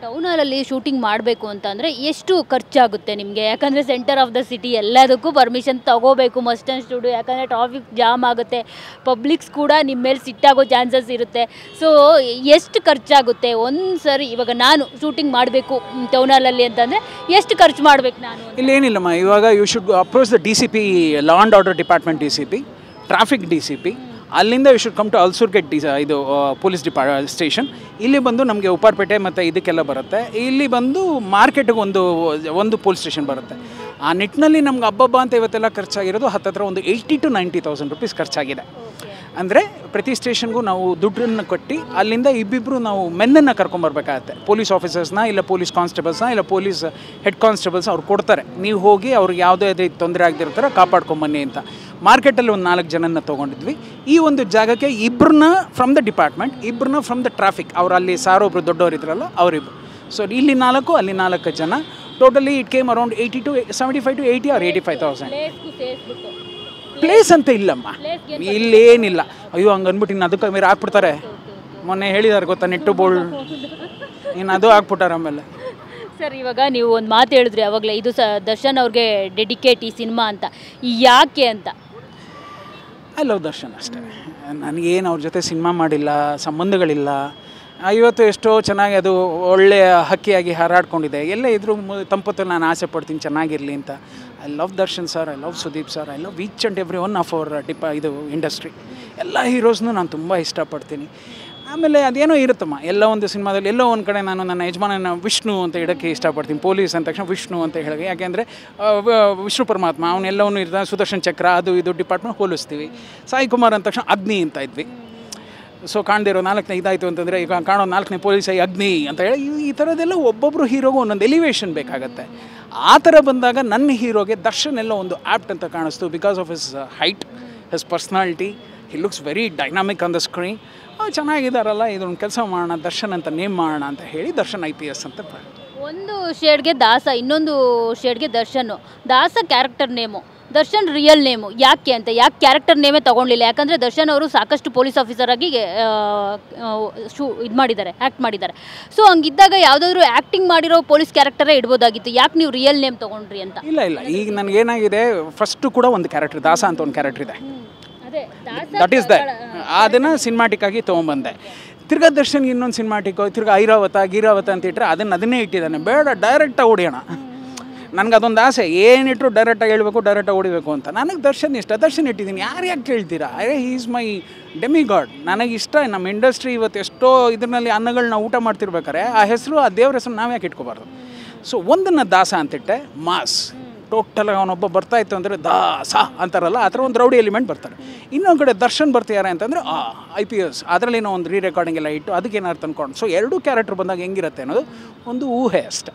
Town ಹಾಲಲ್ಲಿ shooting ಮಾಡಬೇಕು ಅಂತಂದರೆ ಎಷ್ಟು ಖರ್ಚಾಗುತ್ತೆ ನಿಮಗೆ? ಯಾಕಂದರೆ ಸೆಂಟರ್ ಆಫ್ ದ ಸಿಟಿ ಎಲ್ಲದಕ್ಕೂ ಪರ್ಮಿಷನ್ ತೊಗೋಬೇಕು, ಮಸ್ಟ್ ಆ್ಯಂಡ್ ಶುಡ್. ಯಾಕಂದರೆ ಟ್ರಾಫಿಕ್ ಜಾಮ್ ಆಗುತ್ತೆ, ಪಬ್ಲಿಕ್ಸ್ ಕೂಡ ನಿಮ್ಮ ಮೇಲೆ ಸಿಟ್ಟಾಗೋ ಚಾನ್ಸಸ್ ಇರುತ್ತೆ. ಸೊ ಎಷ್ಟು ಖರ್ಚಾಗುತ್ತೆ ಒಂದು ಸರಿ? ಇವಾಗ ನಾನು ಶೂಟಿಂಗ್ ಮಾಡಬೇಕು ಟೌನ್ ಹಾಲಲ್ಲಿ ಅಂತಂದರೆ ಎಷ್ಟು ಖರ್ಚು ಮಾಡಬೇಕು ನಾನು? ಇಲ್ಲೇನಿಲ್ಲಮ್ಮ, ಇವಾಗ you should approach the DCP, law and order department DCP, traffic DCP. ಅಲ್ಲಿಂದ you should come to Ulsoor Gate ಇದು ಪೊಲೀಸ್ ಸ್ಟೇಷನ್. ಇಲ್ಲಿ ಬಂದು ನಮಗೆ ಉಪ್ಪಾರಪೇಟೆ ಮತ್ತು ಇದಕ್ಕೆಲ್ಲ ಬರುತ್ತೆ. ಇಲ್ಲಿ ಬಂದು ಮಾರ್ಕೆಟ್ಗೆ ಒಂದು ಪೊಲೀಸ್ ಸ್ಟೇಷನ್ ಬರುತ್ತೆ. ಆ ನಿಟ್ಟಿನಲ್ಲಿ ನಮ್ಗೆ ಹಬ್ಬ ಅಂತ ಇವತ್ತೆಲ್ಲ ಖರ್ಚಾಗಿರೋದು ಹತ್ತಿರ ಒಂದು 80,000 to 90,000 ರೂಪೀಸ್ ಖರ್ಚಾಗಿದೆ. ಅಂದರೆ ಪ್ರತಿ ಸ್ಟೇಷನ್ಗೂ ನಾವು ದುಡ್ಡನ್ನು ಕೊಟ್ಟು ಅಲ್ಲಿಂದ ಇಬ್ಬಿಬ್ಬರು ನಾವು ಮೆನ್ನನ್ನು ಕರ್ಕೊಂಬರ್ಬೇಕಾಗತ್ತೆ. ಪೊಲೀಸ್ ಆಫೀಸರ್ಸ್ನ, ಇಲ್ಲ ಪೊಲೀಸ್ ಕಾನ್ಸ್ಟೇಬಲ್ಸ್ನ, ಇಲ್ಲ ಪೊಲೀಸ್ ಹೆಡ್ ಕಾನ್ಸ್ಟೇಬಲ್ಸ್ ಅವ್ರು ಕೊಡ್ತಾರೆ. ನೀವು ಹೋಗಿ ಅವ್ರಿಗೆ ಯಾವುದೇ ತೊಂದರೆ ಆಗದಿರ್ತಾರೆ ಕಾಪಾಡ್ಕೊಂಬನ್ನಿ ಅಂತ. ಮಾರ್ಕೆಟಲ್ಲಿ ಒಂದು 4 ಜನನ ತೊಗೊಂಡಿದ್ವಿ. ಈ ಒಂದು ಜಾಗಕ್ಕೆ ಇಬ್ಬರನ್ನ ಫ್ರಮ್ ದ ಡಿಪಾರ್ಟ್ಮೆಂಟ್, ಇಬ್ಬರನ್ನ ಫ್ರಮ್ ದ ಟ್ರಾಫಿಕ್, ಅವ್ರು ಅಲ್ಲಿ ಸಾರೊಬ್ರು ದೊಡ್ಡವರು ಇದ್ರಲ್ಲ ಅವರಿಬ್ಬರು. ಸೊ ಇಲ್ಲಿ 4, ಅಲ್ಲಿ 4 ಜನ. Totally it came around 75 to 80 or 85,000. Place ಅಂತ ಇಲ್ಲಮ್ಮ, ಇಲ್ಲೇನಿಲ್ಲ. ಅಯ್ಯೋ ಹಂಗೆ ಅಂದ್ಬಿಟ್ಟು ಇನ್ನು ಅದಕ್ಕೆ ಬೇರೆ ಹಾಕ್ಬಿಡ್ತಾರೆ. ಮೊನ್ನೆ ಹೇಳಿದಾರೆ ಗೊತ್ತಾ, ನೆಟ್ಟು ಬೋಲ್ಡ್, ಇನ್ನು ಅದು ಹಾಕ್ಬಿಟ್ಟಾರೆ ಆಮೇಲೆ. ಸರ್, ಇವಾಗ ನೀವು ಒಂದು ಮಾತು ಹೇಳಿದ್ರಿ ಅವಾಗಲೇ, ಇದು ದರ್ಶನ್ ಅವ್ರಿಗೆ ಡೆಡಿಕೇಟ್ ಈ ಸಿನಿಮಾ ಅಂತ. ಯಾಕೆ ಅಂತ? ಐ ಲವ್ ದರ್ಶನ್ ಅಷ್ಟೇ. ನನಗೇನು ಅವ್ರ ಜೊತೆ ಸಿನಿಮಾ ಮಾಡಿಲ್ಲ, ಸಂಬಂಧಗಳಿಲ್ಲ. ಇವತ್ತು ಎಷ್ಟೋ ಚೆನ್ನಾಗಿ ಅದು ಒಳ್ಳೆಯ ಹಕ್ಕಿಯಾಗಿ ಹಾರಾಡ್ಕೊಂಡಿದೆ. ಎಲ್ಲ ಇದ್ರೂ ತಂಪತ್ತಲ್ಲಿ ನಾನು ಆಸೆ ಪಡ್ತೀನಿ ಚೆನ್ನಾಗಿರಲಿ ಅಂತ. I love Darshan sir, I love Sudeep sir, I love each and every one of our ಇದು ಇಂಡಸ್ಟ್ರಿ. ಎಲ್ಲ ಹೀರೋಸ್ನೂ ನಾನು ತುಂಬ ಇಷ್ಟಪಡ್ತೀನಿ. ಆಮೇಲೆ ಅದೇನೋ ಇರುತ್ತಮ್ಮ, ಎಲ್ಲ ಒಂದು ಸಿನಿಮಾದಲ್ಲಿ ಎಲ್ಲೋ ಒಂದು ಕಡೆ ನಾನು ನನ್ನ ಯಜಮಾನನ ವಿಷ್ಣು ಅಂತ ಇಡೋಕ್ಕೆ ಇಷ್ಟಪಡ್ತೀನಿ. ಪೊಲೀಸ್ ಅಂದ ತಕ್ಷಣ ವಿಷ್ಣು ಅಂತ ಹೇಳೋಕ್ಕೆ, ಯಾಕೆಂದರೆ ವಿಷ್ಣು ಪರಮಾತ್ಮ ಅವನ್ನೆಲ್ಲವನ್ನೂ ಇರ್ತಾನೆ. ಸುದರ್ಶನ್ ಚಕ್ರ ಅದು ಇದು ಡಿಪಾರ್ಟ್ಮೆಂಟ್ ಹೋಲಿಸ್ತೀವಿ. ಸಾಯಿ ಕುಮಾರ್ ಅಂದ ತಕ್ಷಣ ಅಗ್ನಿ ಅಂತ ಇದ್ವಿ. ಸೊ ಕಾಣದಿರೋ 4ನೇ ಇದಾಯಿತು ಅಂತಂದರೆ ಈಗ ಕಾಣೋ 4ನೇ ಪೊಲೀಸ್ ಅಗ್ನಿ ಅಂತ ಹೇಳಿ ಈ ಥರದ್ದೆಲ್ಲ ಒಬ್ಬೊಬ್ಬರು ಹೀರೋಗೂ ಒಂದೊಂದು ಎಲಿವೇಶನ್ ಬೇಕಾಗತ್ತೆ. ಆ ಥರ ಬಂದಾಗ ನನ್ನ ಹೀರೋಗೆ ದರ್ಶನ್ ಎಲ್ಲ ಒಂದು ಆ್ಯಪ್ಟ್ ಅಂತ ಕಾಣಿಸ್ತು. Because of his height, his personality, he looks very dynamic on the screen. ಚೆನ್ನಾಗಿದ್ದಾರಲ್ಲ, ಇದೊಂದು ಕೆಲಸ ಮಾಡೋಣ, ದರ್ಶನ್ ಅಂತ ನೇಮ್ ಮಾಡೋಣ ಅಂತ ಹೇಳಿ ದರ್ಶನ್ IPS ಅಂತ. ಒಂದು ಶೇಡ್ಗೆ ದಾಸ, ಇನ್ನೊಂದು ಶೇಡ್ಗೆ ದರ್ಶನ್. ದಾಸ character name, Darshan real name. ಯಾಕೆ ಅಂತ? ಯಾಕೆ ಕ್ಯಾರೆಕ್ಟರ್ ನೇಮೇ ತೊಗೊಳ್ಳಿಲ್ಲ? ಯಾಕಂದರೆ ದರ್ಶನ್ ಅವರು ಸಾಕಷ್ಟು ಪೊಲೀಸ್ ಆಫೀಸರ್ ಆಗಿ ಇದು ಮಾಡಿದ್ದಾರೆ, ಆ್ಯಕ್ಟ್ ಮಾಡಿದ್ದಾರೆ. ಸೊ ಹಂಗಿದ್ದಾಗ ಯಾವುದಾದ್ರೂ ಆ್ಯಕ್ಟಿಂಗ್ ಮಾಡಿರೋ ಪೊಲೀಸ್ ಕ್ಯಾರೆಕ್ಟರೇ ಇಡ್ಬೋದಾಗಿತ್ತು. ಯಾಕೆ ನೀವು ರಿಯಲ್ ನೇಮ್ ತೊಗೊಂಡ್ರಿ ಅಂತ? ಇಲ್ಲ, ಈಗ ನನಗೇನಾಗಿದೆ, ಫಸ್ಟು ಕೂಡ ಒಂದು ಕ್ಯಾರೆಕ್ಟರ್ ದಾಸ ಅಂತ ಒಂದು ಕ್ಯಾರೆಕ್ಟರ್ ಇದೆ. That is that. ಅದನ್ನು ಸಿನಿಮಾಟಿಕ್ ಆಗಿ ತೊಗೊಂಬಂದೆ. ತಿರ್ಗಾ ದರ್ಶನ್ಗೆ ಇನ್ನೊಂದು ಸಿನಿಮಾಟಿಕ್ಕು, ತಿರ್ಗಾ ಗೀರಾವತ ಅಂತ ಇಟ್ಟರೆ ಅದನ್ನೇ ಇಟ್ಟಿದ್ದಾನೆ. ಬೇಡ, ಡೈರೆಕ್ಟಾಗಿ ಹೊಡಿಯೋಣ. ನನಗೆ ಅದೊಂದು ಆಸೆ, ಏನಿಟ್ಟರು ಡೈರೆಕ್ಟಾಗಿ ಹೇಳ್ಬೇಕು, ಡೈರೆಕ್ಟಾಗಿ ಹೊಡಿಬೇಕು ಅಂತ. ನನಗೆ ದರ್ಶನ್ ಇಷ್ಟ, ದರ್ಶನ್ ಇಟ್ಟಿದ್ದೀನಿ. ಯಾಕೆ ಕೇಳ್ತೀರಾ? He is my demigod. ನನಗಿಷ್ಟ. ನಮ್ಮ ಇಂಡಸ್ಟ್ರಿ ಇವತ್ತು ಎಷ್ಟೋ ಇದರಲ್ಲಿ ಅನ್ನಗಳನ್ನ ಊಟ ಮಾಡ್ತಿರ್ಬೇಕಾರೆ ಆ ಹೆಸರು, ಆ ದೇವ್ರ ಹೆಸರು ನಾವು ಯಾಕೆ ಇಟ್ಕೋಬಾರ್ದು? ಸೊ ಒಂದನ್ನು ದಾಸ ಅಂತಿಟ್ಟೆ. ಮಾಸ್ ಟೋಟಲಾಗಿ ಅವನೊಬ್ಬ ಬರ್ತಾಯಿತ್ತು ಅಂದರೆ ದಾಸ ಅಂತಾರಲ್ಲ, ಆ ಥರ ಒಂದು ರೌಡಿ ಎಲಿಮೆಂಟ್ ಬರ್ತಾರೆ. ಇನ್ನೊಂದು ಕಡೆ ದರ್ಶನ್ ಬರ್ತಿದ್ದಾರೆ ಅಂತಂದರೆ IPS, ಅದರಲ್ಲಿನೋ ಒಂದು ರೆಕಾರ್ಡಿಂಗ್ ಎಲ್ಲ ಇಟ್ಟು ಅದಕ್ಕೇನಾದ್ರು ತಂದ್ಕೊಂಡು. ಸೊ 2 ಕ್ಯಾರೆಕ್ಟರ್ ಬಂದಾಗ ಹೆಂಗಿರುತ್ತೆ ಅನ್ನೋದು ಒಂದು ಊಹೆ ಅಷ್ಟೆ.